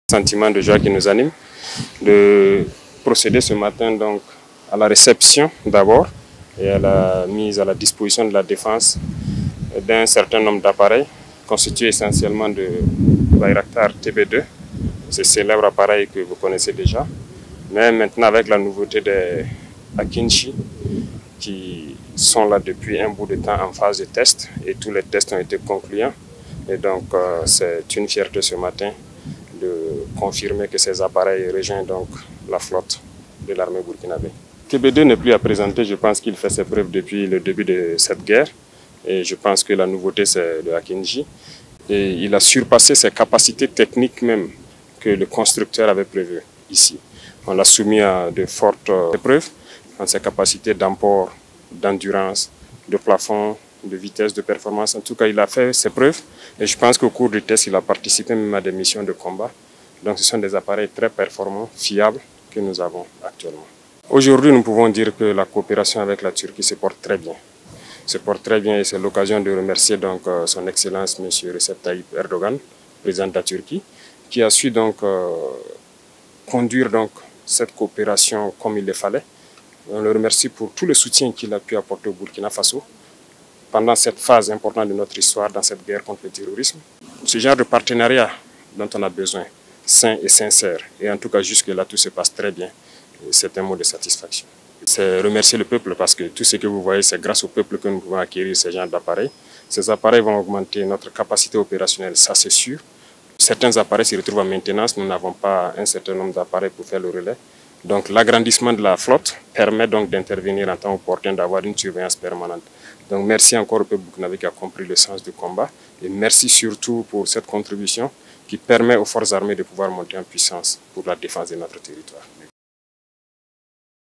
Sentiment de joie qui nous anime de procéder ce matin donc à la réception d'abord et à la mise à la disposition de la défense d'un certain nombre d'appareils constitués essentiellement de Bayraktar TB2, ce célèbre appareil que vous connaissez déjà, mais maintenant avec la nouveauté des Akinji qui sont là depuis un bout de temps en phase de test et tous les tests ont été concluants et donc c'est une fierté ce matin de confirmer que ces appareils rejoignent donc la flotte de l'armée burkinabé. TB2 n'est plus à présenter, je pense qu'il fait ses preuves depuis le début de cette guerre et je pense que la nouveauté c'est le Akinji et il a surpassé ses capacités techniques même que le constructeur avait prévues ici. On l'a soumis à de fortes épreuves dans ses capacités d'emport, d'endurance, de plafond, de vitesse, de performance. En tout cas, il a fait ses preuves et je pense qu'au cours du test, il a participé même à des missions de combat. Donc ce sont des appareils très performants, fiables que nous avons actuellement. Aujourd'hui, nous pouvons dire que la coopération avec la Turquie se porte très bien. Se porte très bien et c'est l'occasion de remercier donc son Excellence M. Recep Tayyip Erdogan, président de la Turquie, qui a su donc conduire donc cette coopération comme il le fallait. On le remercie pour tout le soutien qu'il a pu apporter au Burkina Faso pendant cette phase importante de notre histoire dans cette guerre contre le terrorisme. Ce genre de partenariat dont on a besoin, sain et sincère, et en tout cas jusque-là tout se passe très bien, c'est un mot de satisfaction. C'est remercier le peuple parce que tout ce que vous voyez, c'est grâce au peuple que nous pouvons acquérir ce genre d'appareils. Ces appareils vont augmenter notre capacité opérationnelle, ça c'est sûr. Certains appareils se retrouvent en maintenance, nous n'avons pas un certain nombre d'appareils pour faire le relais. Donc l'agrandissement de la flotte permet donc d'intervenir en temps opportun, d'avoir une surveillance permanente. Donc merci encore au peuple burkinabé qui a compris le sens du combat et merci surtout pour cette contribution qui permet aux forces armées de pouvoir monter en puissance pour la défense de notre territoire.